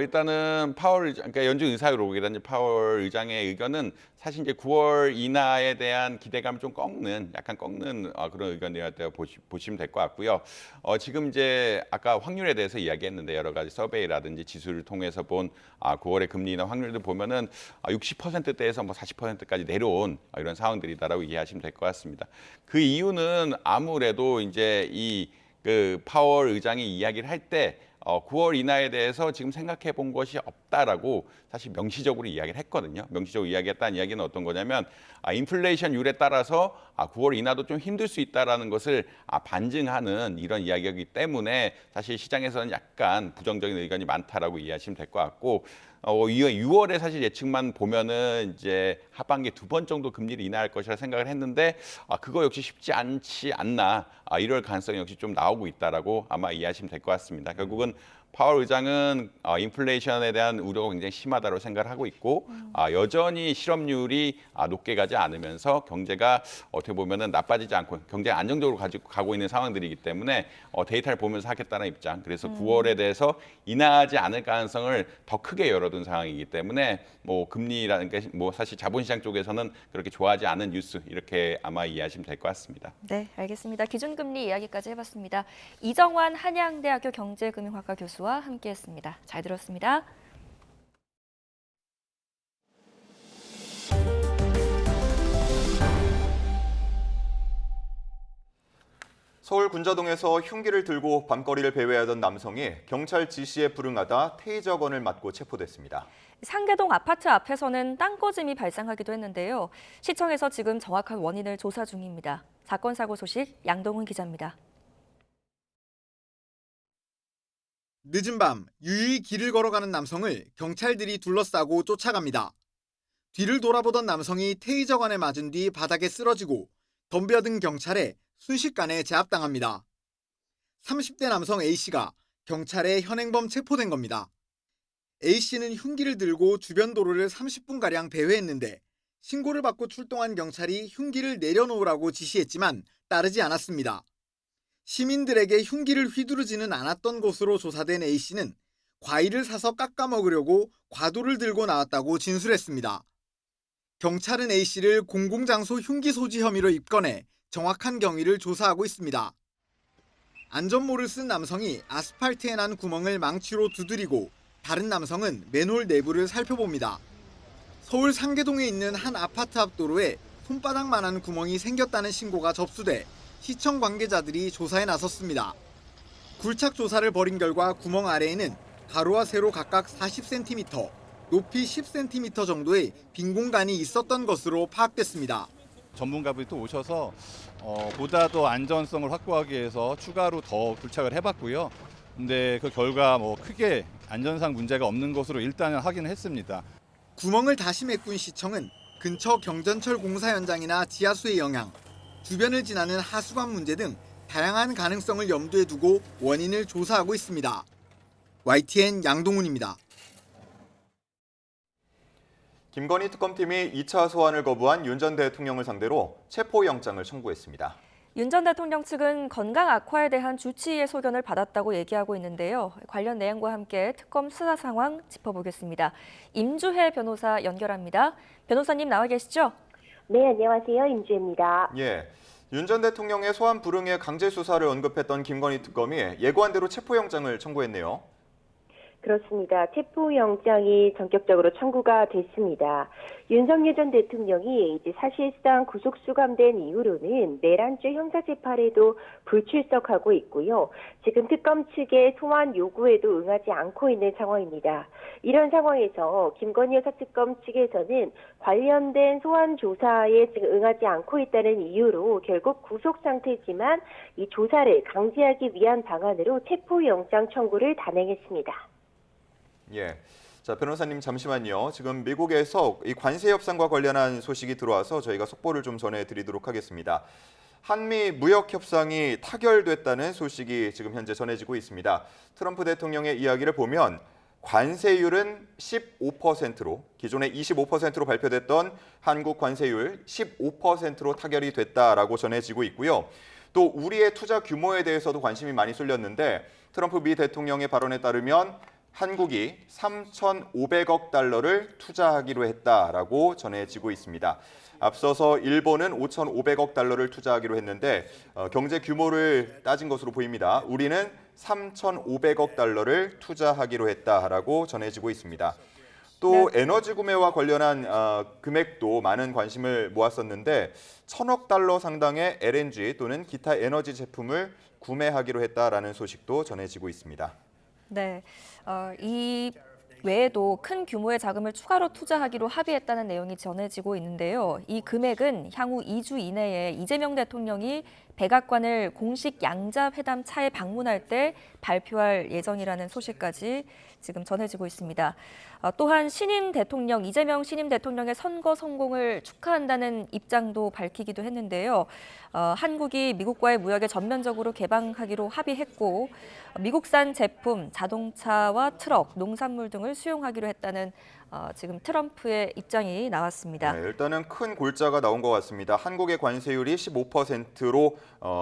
일단은 파월 그러니까 연준 의사로라든지 파월 의장의 의견은 사실 이제 9월 인하에 대한 기대감을 좀 약간 꺾는 그런 의견이었다고 보시면 될 것 같고요. 지금 이제 아까 확률에 대해서 이야기했는데 여러 가지 서베이라든지 지수를 통해서 본 9월의 금리 인하 확률들 보면은 60%대에서 뭐 40%까지 내려온 이런 상황들이다라고 이해하시면 될 것 같습니다. 그 이유는 아무래도 이제 그 파월 의장이 이야기를 할 때 9월 인하에 대해서 지금 생각해 본 것이 없다라고 사실 명시적으로 이야기를 했거든요. 명시적으로 이야기했다는 이야기는 어떤 거냐면 인플레이션율에 따라서 9월 인하도 좀 힘들 수 있다라는 것을 반증하는 이런 이야기이기 때문에 사실 시장에서는 약간 부정적인 의견이 많다라고 이해하시면 될 것 같고 6월에 사실 예측만 보면은 이제 하반기 2번 정도 금리를 인하할 것이라 생각을 했는데 그거 역시 쉽지 않지 않나 이럴 가능성이 역시 좀 나오고 있다라고 아마 이해하시면 될 것 같습니다. 결국은 파월 의장은 인플레이션에 대한 우려가 굉장히 심하다고 생각을 하고 있고 여전히 실업률이 높게 가지 않으면서 경제가 어떻게 보면은 나빠지지 않고 경제 안정적으로 가고 있는 상황들이기 때문에 데이터를 보면서 하겠다는 입장. 그래서 9월에 대해서 인하하지 않을 가능성을 더 크게 열어둔 상황이기 때문에 뭐 금리라는 게 뭐 사실 자본시장 쪽에서는 그렇게 좋아하지 않은 뉴스 이렇게 아마 이해하시면 될 것 같습니다. 네, 알겠습니다. 기준금리 이야기까지 해봤습니다. 이정환 한양대학교 경제금융학과 교수와 함께했습니다. 잘 들었습니다. 서울 군자동에서 흉기를 들고 밤거리를 배회하던 남성이 경찰 지시에 불응하다 테이저건을 맞고 체포됐습니다. 상계동 아파트 앞에서는 땅꺼짐이 발생하기도 했는데요. 시청에서 지금 정확한 원인을 조사 중입니다. 사건 사고 소식 양동훈 기자입니다. 늦은 밤 유유히 길을 걸어가는 남성을 경찰들이 둘러싸고 쫓아갑니다. 뒤를 돌아보던 남성이 테이저건에 맞은 뒤 바닥에 쓰러지고 덤벼든 경찰에 순식간에 제압당합니다. 30대 남성 A씨가 경찰에 현행범 체포된 겁니다. A씨는 흉기를 들고 주변 도로를 30분가량 배회했는데 신고를 받고 출동한 경찰이 흉기를 내려놓으라고 지시했지만 따르지 않았습니다. 시민들에게 흉기를 휘두르지는 않았던 것으로 조사된 A씨는 과일을 사서 깎아 먹으려고 과도를 들고 나왔다고 진술했습니다. 경찰은 A씨를 공공장소 흉기 소지 혐의로 입건해 정확한 경위를 조사하고 있습니다. 안전모를 쓴 남성이 아스팔트에 난 구멍을 망치로 두드리고 다른 남성은 맨홀 내부를 살펴봅니다. 서울 상계동에 있는 한 아파트 앞 도로에 손바닥만한 구멍이 생겼다는 신고가 접수돼 시청 관계자들이 조사에 나섰습니다. 굴착 조사를 벌인 결과 구멍 아래에는 가로와 세로 각각 40cm, 높이 10cm 정도의 빈 공간이 있었던 것으로 파악됐습니다. 전문가분이 또 오셔서 보다 더 안전성을 확보하기 위해서 추가로 더 굴착을 해봤고요. 근데 그 결과 크게 안전상 문제가 없는 것으로 일단은 확인을 했습니다. 구멍을 다시 메꾼 시청은 근처 경전철 공사 현장이나 지하수의 영향, 주변을 지나는 하수관 문제 등 다양한 가능성을 염두에 두고 원인을 조사하고 있습니다. YTN 양동훈입니다. 김건희 특검팀이 2차 소환을 거부한 윤 전 대통령을 상대로 체포영장을 청구했습니다. 윤 전 대통령 측은 건강 악화에 대한 주치의의 소견을 받았다고 얘기하고 있는데요. 관련 내용과 함께 특검 수사 상황 짚어보겠습니다. 임주혜 변호사 연결합니다. 변호사님 나와 계시죠? 네, 안녕하세요. 임주혜입니다. 예, 윤 전 대통령의 소환 불응의 강제 수사를 언급했던 김건희 특검이 예고한 대로 체포영장을 청구했네요. 그렇습니다. 체포영장이 전격적으로 청구가 됐습니다. 윤석열 전 대통령이 이제 사실상 구속 수감된 이후로는 내란죄 형사재판에도 불출석하고 있고요. 지금 특검 측의 소환 요구에도 응하지 않고 있는 상황입니다. 이런 상황에서 김건희 여사특검 측에서는 관련된 소환 조사에 지금 응하지 않고 있다는 이유로 결국 구속 상태지만 이 조사를 강제하기 위한 방안으로 체포영장 청구를 단행했습니다. 예. 자, 변호사님 잠시만요. 지금 미국에서 이 관세 협상과 관련한 소식이 들어와서 저희가 속보를 좀 전해드리도록 하겠습니다. 한미 무역 협상이 타결됐다는 소식이 지금 현재 전해지고 있습니다. 트럼프 대통령의 이야기를 보면 관세율은 15%로 기존에 25%로 발표됐던 한국 관세율 15%로 타결이 됐다라고 전해지고 있고요. 또 우리의 투자 규모에 대해서도 관심이 많이 쏠렸는데 트럼프 미 대통령의 발언에 따르면 한국이 3,500억 달러를 투자하기로 했다라고 전해지고 있습니다. 앞서서 일본은 5,500억 달러를 투자하기로 했는데 경제 규모를 따진 것으로 보입니다. 우리는 3,500억 달러를 투자하기로 했다라고 전해지고 있습니다. 또 에너지 구매와 관련한 금액도 많은 관심을 모았었는데 1,000억 달러 상당의 LNG 또는 기타 에너지 제품을 구매하기로 했다라는 소식도 전해지고 있습니다. 네, 이 외에도 큰 규모의 자금을 추가로 투자하기로 합의했다는 내용이 전해지고 있는데요. 이 금액은 향후 2주 이내에 이재명 대통령이 백악관을 공식 양자회담 차에 방문할 때 발표할 예정이라는 소식까지 지금 전해지고 있습니다. 또한 신임 대통령, 이재명 신임 대통령의 선거 성공을 축하한다는 입장도 밝히기도 했는데요. 한국이 미국과의 무역에 전면적으로 개방하기로 합의했고 미국산 제품, 자동차와 트럭, 농산물 등을 수용하기로 했다는 지금 트럼프의 입장이 나왔습니다. 네, 일단은 큰 골자가 나온 것 같습니다. 한국의 관세율이 15%로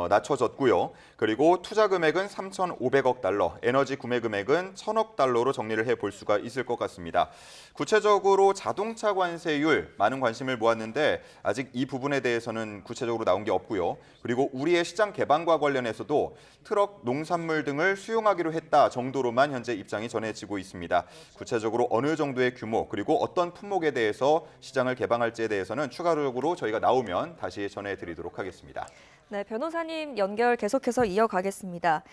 낮춰졌고요. 그리고 투자 금액은 3,500억 달러, 에너지 구매 금액은 1,000억 달러로 정리를 해볼 수가 있을 것 같습니다. 구체적으로 자동차 관세율 많은 관심을 모았는데 아직 이 부분에 대해서는 구체적으로 나온 게 없고요. 그리고 우리의 시장 개방과 관련해서도 트럭, 농산물 등을 수용하기로 했다 정도로만 현재 입장이 전해지고 있습니다. 구체적으로 어느 정도의 규모 그리고 어떤 품목에 대해서 시장을 개방할지에 대해서는 추가적으로 저희가 나오면 다시 전해드리도록 하겠습니다. 네, 변호사님 연결 계속해서 이어가겠습니다.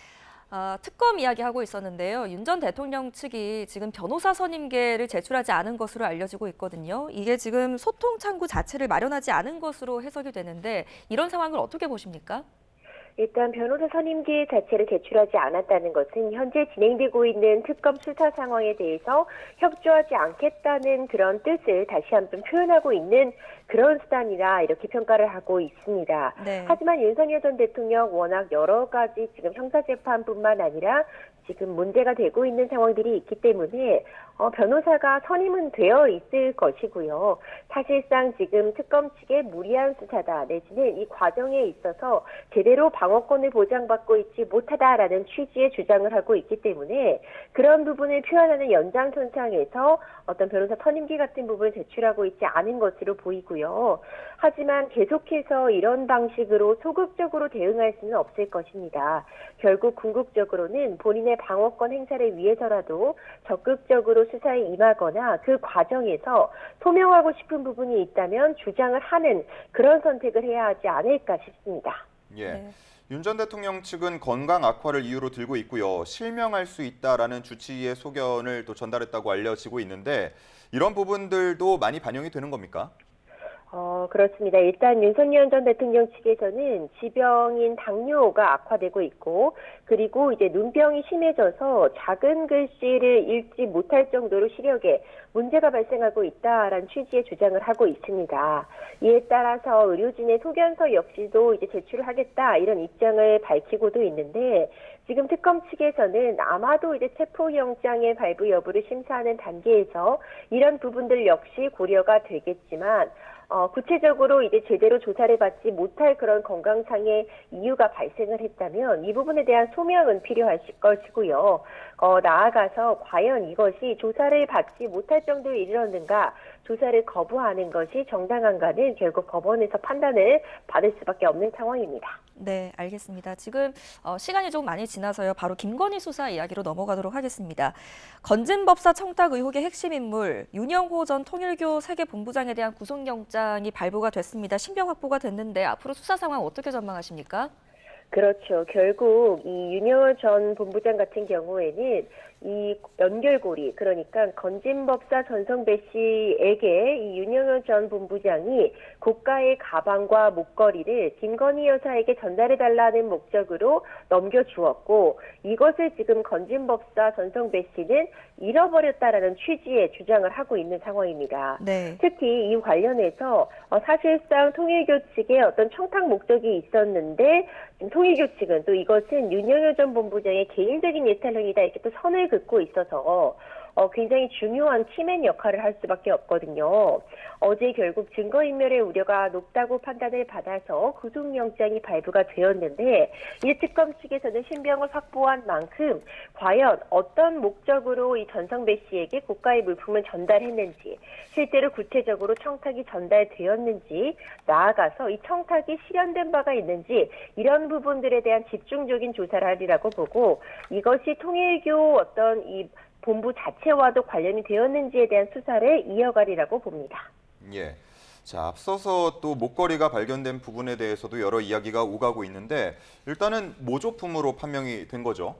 특검 이야기하고 있었는데요. 윤 전 대통령 측이 지금 변호사 선임계를 제출하지 않은 것으로 알려지고 있거든요. 이게 지금 소통 창구 자체를 마련하지 않은 것으로 해석이 되는데 이런 상황을 어떻게 보십니까? 일단 변호사 선임기 자체를 제출하지 않았다는 것은 현재 진행되고 있는 특검 수사 상황에 대해서 협조하지 않겠다는 그런 뜻을 다시 한번 표현하고 있는 그런 수단이라 이렇게 평가를 하고 있습니다. 네. 하지만 윤석열 전 대통령 워낙 여러 가지 지금 형사재판뿐만 아니라 지금 문제가 되고 있는 상황들이 있기 때문에 변호사가 선임은 되어 있을 것이고요. 사실상 지금 특검 측의 무리한 수사다 내지는 이 과정에 있어서 제대로 방어권을 보장받고 있지 못하다라는 취지의 주장을 하고 있기 때문에 그런 부분을 표현하는 연장선상에서 어떤 변호사 선임기 같은 부분을 제출하고 있지 않은 것으로 보이고요. 하지만 계속해서 이런 방식으로 소극적으로 대응할 수는 없을 것입니다. 결국 궁극적으로는 본인의 방어권 행사를 위해서라도 적극적으로 수사에 임하거나 그 과정에서 소명하고 싶은 부분이 있다면 주장을 하는 그런 선택을 해야 하지 않을까 싶습니다. 예. 네. 윤 전 대통령 측은 건강 악화를 이유로 들고 있고요. 실명할 수 있다라는 주치의의 소견을 또 전달했다고 알려지고 있는데 이런 부분들도 많이 반영이 되는 겁니까? 그렇습니다. 일단 윤석열 전 대통령 측에서는 지병인 당뇨가 악화되고 있고 그리고 이제 눈병이 심해져서 작은 글씨를 읽지 못할 정도로 시력에 문제가 발생하고 있다라는 취지의 주장을 하고 있습니다. 이에 따라서 의료진의 소견서 역시도 이제 제출을 하겠다 이런 입장을 밝히고도 있는데 지금 특검 측에서는 아마도 이제 체포영장의 발부 여부를 심사하는 단계에서 이런 부분들 역시 고려가 되겠지만 구체적으로 이제 제대로 조사를 받지 못할 그런 건강상의 이유가 발생을 했다면 이 부분에 대한 소명은 필요할 것이고요. 나아가서 과연 이것이 조사를 받지 못할 정도에 이르렀는가 조사를 거부하는 것이 정당한가는 결국 법원에서 판단을 받을 수밖에 없는 상황입니다. 네, 알겠습니다. 지금 시간이 좀 많이 지나서요. 바로 김건희 수사 이야기로 넘어가도록 하겠습니다. 건진법사 청탁 의혹의 핵심 인물 윤영호 전 통일교 세계본부장에 대한 구속영장이 발부가 됐습니다. 신병 확보가 됐는데 앞으로 수사 상황 어떻게 전망하십니까? 그렇죠. 결국 이 윤영호 전 본부장 같은 경우에는 이 연결고리 그러니까 건진법사 전성배 씨에게 이 윤영호 전 본부장이 고가의 가방과 목걸이를 김건희 여사에게 전달해달라는 목적으로 넘겨주었고 이것을 지금 건진법사 전성배 씨는 잃어버렸다라는 취지의 주장을 하고 있는 상황입니다. 네. 특히 이 관련해서 사실상 통일교 측에 어떤 청탁 목적이 있었는데 통일교 측은 또 이것은 윤영호 전 본부장의 개인적인 예탈론이다 이렇게 또 선을 긋고 있어서 굉장히 중요한 키맨 역할을 할 수밖에 없거든요. 어제 결국 증거인멸의 우려가 높다고 판단을 받아서 구속영장이 발부가 되었는데 이 특검 측에서는 신병을 확보한 만큼 과연 어떤 목적으로 이 전성배 씨에게 고가의 물품을 전달했는지 실제로 구체적으로 청탁이 전달되었는지 나아가서 이 청탁이 실현된 바가 있는지 이런 부분들에 대한 집중적인 조사를 하리라고 보고 이것이 통일교 어떤 이 본부 자체와도 관련이 되었는지에 대한 수사를 이어가리라고 봅니다. 예. 자, 앞서서 또 목걸이가 발견된 부분에 대해서도 여러 이야기가 오가고 있는데 일단은 모조품으로 판명이 된 거죠.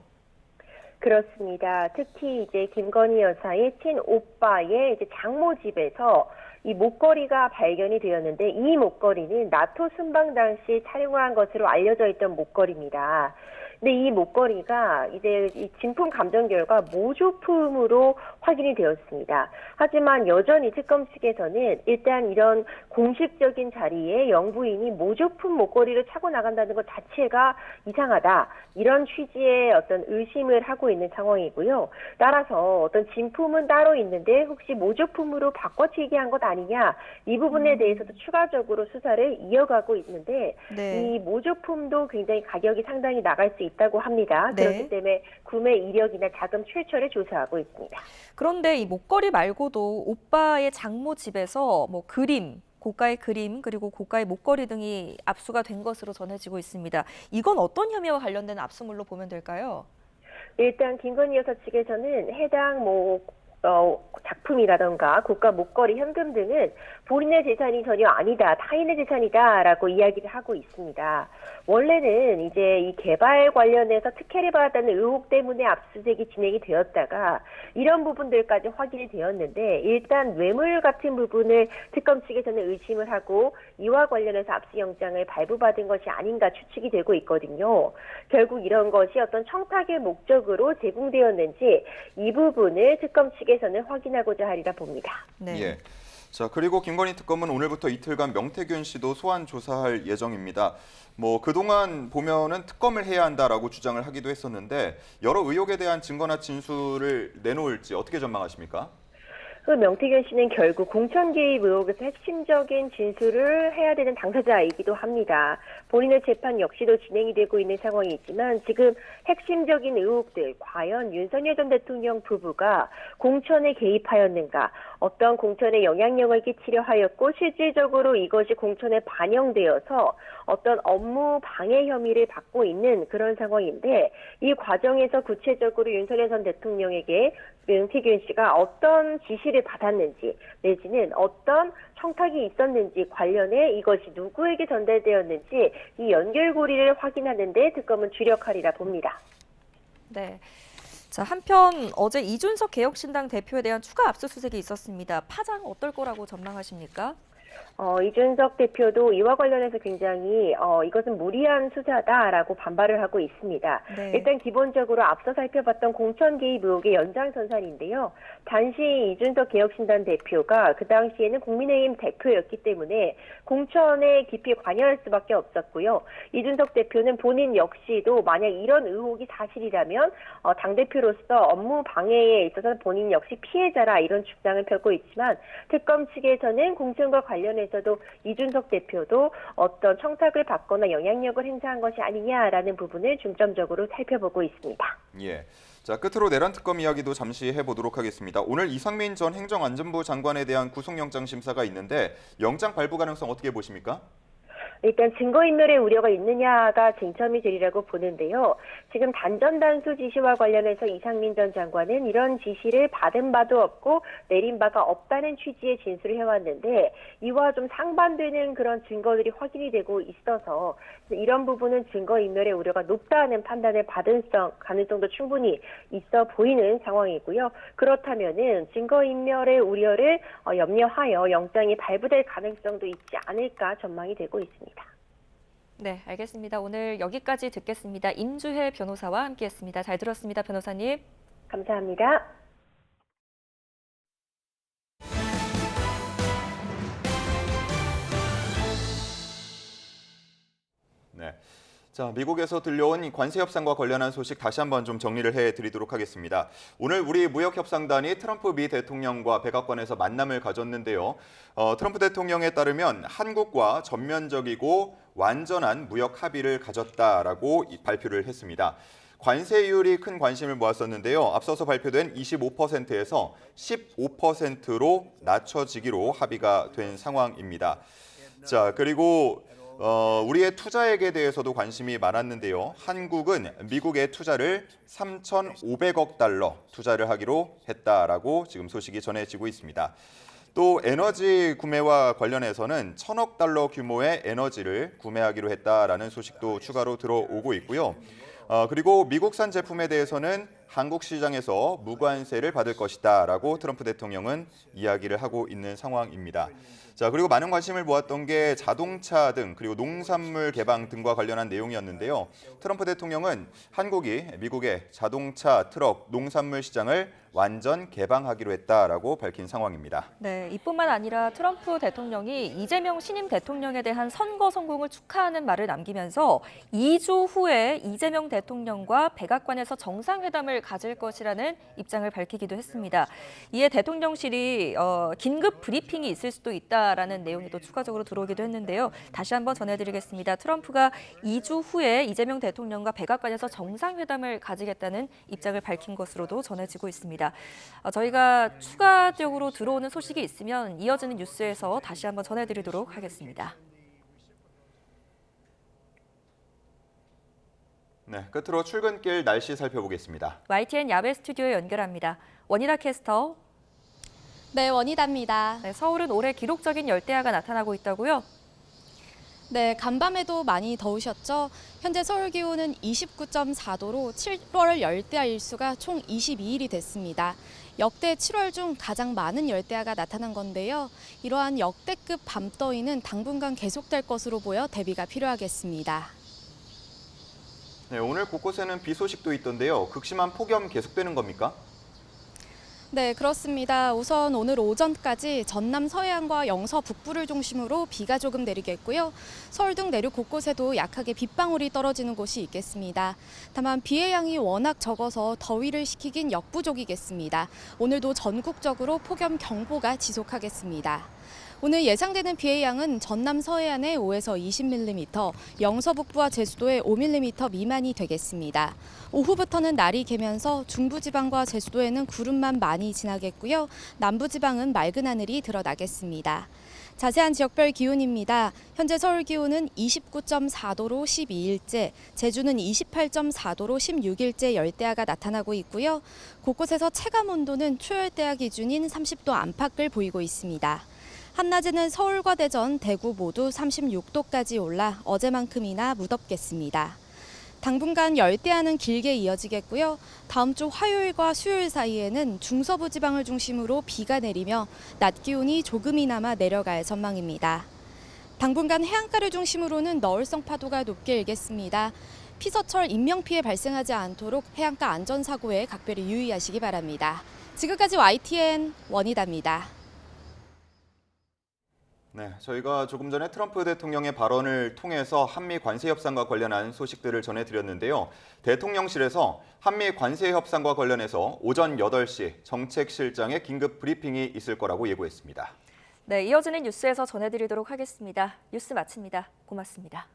그렇습니다. 특히 이제 김건희 여사의 친오빠의 이제 장모 집에서 이 목걸이가 발견이 되었는데 이 목걸이는 나토 순방 당시 촬영한 것으로 알려져 있던 목걸이입니다. 근데 이 목걸이가 이제 이 진품 감정 결과 모조품으로 확인이 되었습니다. 하지만 여전히 특검 측에서는 일단 이런 공식적인 자리에 영부인이 모조품 목걸이를 차고 나간다는 것 자체가 이상하다. 이런 취지의 어떤 의심을 하고 있는 상황이고요. 따라서 어떤 진품은 따로 있는데 혹시 모조품으로 바꿔치기 한 것 아니냐. 이 부분에 대해서도 추가적으로 수사를 이어가고 있는데 네. 이 모조품도 굉장히 가격이 상당히 나갈 수 있다고 합니다. 네. 그렇기 때문에 구매 이력이나 자금 출처를 조사하고 있습니다. 그런데 이 목걸이 말고도 오빠의 장모 집에서 뭐 그림, 고가의 그림 그리고 고가의 목걸이 등이 압수가 된 것으로 전해지고 있습니다. 이건 어떤 혐의와 관련된 압수물로 보면 될까요? 일단 김건희 여사 측에서는 해당 작품이라던가 고가 목걸이, 현금 등은 본인의 재산이 전혀 아니다, 타인의 재산이다라고 이야기를 하고 있습니다. 원래는 이제 이 개발 관련해서 특혜를 받았다는 의혹 때문에 압수수색이 진행이 되었다가 이런 부분들까지 확인이 되었는데 일단 뇌물 같은 부분을 특검 측에서는 의심을 하고 이와 관련해서 압수영장을 발부받은 것이 아닌가 추측이 되고 있거든요. 결국 이런 것이 어떤 청탁의 목적으로 제공되었는지 이 부분을 특검 측에서는 확인하고자 하리라 봅니다. 네. 예. 자, 그리고 김건희 특검은 오늘부터 이틀간 명태균 씨도 소환 조사할 예정입니다. 그동안 보면은 특검을 해야 한다라고 주장을 하기도 했었는데 여러 의혹에 대한 증거나 진술을 내놓을지 어떻게 전망하십니까? 그 명태균 씨는 결국 공천 개입 의혹에서 핵심적인 진술을 해야 되는 당사자이기도 합니다. 본인의 재판 역시도 진행이 되고 있는 상황이지만 지금 핵심적인 의혹들, 과연 윤석열 전 대통령 부부가 공천에 개입하였는가, 어떤 공천에 영향력을 끼치려 하였고 실질적으로 이것이 공천에 반영되어서 어떤 업무 방해 혐의를 받고 있는 그런 상황인데 이 과정에서 구체적으로 윤석열 전 대통령에게 명태균 씨가 어떤 지시를 받았는지 내지는 어떤 청탁이 있었는지 관련해 이것이 누구에게 전달되었는지 이 연결고리를 확인하는 데 특검은 주력하리라 봅니다. 네. 자, 한편 어제 이준석 개혁신당 대표에 대한 추가 압수수색이 있었습니다. 파장 어떨 거라고 전망하십니까? 이준석 대표도 이와 관련해서 굉장히 이것은 무리한 수사다라고 반발을 하고 있습니다. 네. 일단 기본적으로 앞서 살펴봤던 공천 개입 의혹의 연장선상인데요. 당시 이준석 개혁신당 대표가 그 당시에는 국민의힘 대표였기 때문에 공천에 깊이 관여할 수밖에 없었고요. 이준석 대표는 본인 역시도 만약 이런 의혹이 사실이라면 당대표로서 업무 방해에 있어서 본인 역시 피해자라 이런 주장을 펴고 있지만 특검 측에서는 공천과 관련해서도 이준석 대표도 어떤 청탁을 받거나 영향력을 행사한 것이 아니냐라는 부분을 중점적으로 살펴보고 있습니다. 예. 자, 끝으로 내란 특검 이야기도 잠시 해보도록 하겠습니다. 오늘 이상민 전 행정안전부 장관에 대한 구속영장 심사가 있는데 영장 발부 가능성 어떻게 보십니까? 일단 증거인멸의 우려가 있느냐가 쟁점이 되리라고 보는데요. 지금 단전단수 지시와 관련해서 이상민 전 장관은 이런 지시를 받은 바도 없고 내린 바가 없다는 취지의 진술을 해왔는데 이와 좀 상반되는 그런 증거들이 확인이 되고 있어서 이런 부분은 증거인멸의 우려가 높다는 판단을 받을 가능성도 충분히 있어 보이는 상황이고요. 그렇다면은 증거인멸의 우려를 염려하여 영장이 발부될 가능성도 있지 않을까 전망이 되고 있습니다. 네, 알겠습니다. 오늘 여기까지 듣겠습니다. 임주혜 변호사와 함께했습니다. 잘 들었습니다, 변호사님. 감사합니다. 네. 자, 미국에서 들려온 관세 협상과 관련한 소식 다시 한번 좀 정리를 해드리도록 하겠습니다. 오늘 우리 무역협상단이 트럼프 미 대통령과 백악관에서 만남을 가졌는데요. 트럼프 대통령에 따르면 한국과 전면적이고 완전한 무역 합의를 가졌다라고 발표를 했습니다. 관세율이 큰 관심을 모았었는데요. 앞서서 발표된 25%에서 15%로 낮춰지기로 합의가 된 상황입니다. 자, 그리고 우리의 투자액에 대해서도 관심이 많았는데요. 한국은 미국의 투자를 3,500억 달러 투자를 하기로 했다라고 지금 소식이 전해지고 있습니다. 또 에너지 구매와 관련해서는 1,000억 달러 규모의 에너지를 구매하기로 했다라는 소식도 추가로 들어오고 있고요. 그리고 미국산 제품에 대해서는 한국 시장에서 무관세를 받을 것이다라고 트럼프 대통령은 이야기를 하고 있는 상황입니다. 자, 그리고 많은 관심을 모았던 게 자동차 등 그리고 농산물 개방 등과 관련한 내용이었는데요. 트럼프 대통령은 한국이 미국의 자동차, 트럭, 농산물 시장을 완전 개방하기로 했다라고 밝힌 상황입니다. 네, 이뿐만 아니라 트럼프 대통령이 이재명 신임 대통령에 대한 선거 성공을 축하하는 말을 남기면서 2주 후에 이재명 대통령과 백악관에서 정상회담을 가질 것이라는 입장을 밝히기도 했습니다. 이에 대통령실이 긴급 브리핑이 있을 수도 있다라는 내용이 또 추가적으로 들어오기도 했는데요. 다시 한번 전해드리겠습니다. 트럼프가 2주 후에 이재명 대통령과 백악관에서 정상회담을 가지겠다는 입장을 밝힌 것으로도 전해지고 있습니다. 저희가 추가적으로 들어오는 소식이 있으면 이어지는 뉴스에서 다시 한번 전해드리도록 하겠습니다. 네, 끝으로 출근길 날씨 살펴보겠습니다. YTN 야외 스튜디오에 연결합니다. 원희나 캐스터. 네, 원희다입니다. 네, 서울은 올해 기록적인 열대야가 나타나고 있다고요? 네, 간밤에도 많이 더우셨죠? 현재 서울 기온은 29.4도로 7월 열대야 일수가 총 22일이 됐습니다. 역대 7월 중 가장 많은 열대야가 나타난 건데요. 이러한 역대급 밤더위는 당분간 계속될 것으로 보여 대비가 필요하겠습니다. 네, 오늘 곳곳에는 비 소식도 있던데요. 극심한 폭염 계속되는 겁니까? 네, 그렇습니다. 우선 오늘 오전까지 전남 서해안과 영서 북부를 중심으로 비가 조금 내리겠고요. 서울 등 내륙 곳곳에도 약하게 빗방울이 떨어지는 곳이 있겠습니다. 다만 비의 양이 워낙 적어서 더위를 식히긴 역부족이겠습니다. 오늘도 전국적으로 폭염 경보가 지속하겠습니다. 오늘 예상되는 비의 양은 전남 서해안에 5에서 20mm, 영서 북부와 제주도에 5mm 미만이 되겠습니다. 오후부터는 날이 개면서 중부지방과 제주도에는 구름만 많이 지나겠고요. 남부지방은 맑은 하늘이 드러나겠습니다. 자세한 지역별 기온입니다. 현재 서울 기온은 29.4도로 12일째, 제주는 28.4도로 16일째 열대야가 나타나고 있고요. 곳곳에서 체감 온도는 초열대야 기준인 30도 안팎을 보이고 있습니다. 한낮에는 서울과 대전, 대구 모두 36도까지 올라 어제만큼이나 무덥겠습니다. 당분간 열대야는 길게 이어지겠고요. 다음 주 화요일과 수요일 사이에는 중서부 지방을 중심으로 비가 내리며 낮 기온이 조금이나마 내려갈 전망입니다. 당분간 해안가를 중심으로는 너울성 파도가 높게 일겠습니다. 피서철 인명피해 발생하지 않도록 해안가 안전사고에 각별히 유의하시기 바랍니다. 지금까지 YTN 원희다입니다. 네, 저희가 조금 전에 트럼프 대통령의 발언을 통해서 한미 관세 협상과 관련한 소식들을 전해드렸는데요. 대통령실에서 한미 관세 협상과 관련해서 오전 8시 정책실장의 긴급 브리핑이 있을 거라고 예고했습니다. 네, 이어지는 뉴스에서 전해드리도록 하겠습니다. 뉴스 마칩니다. 고맙습니다.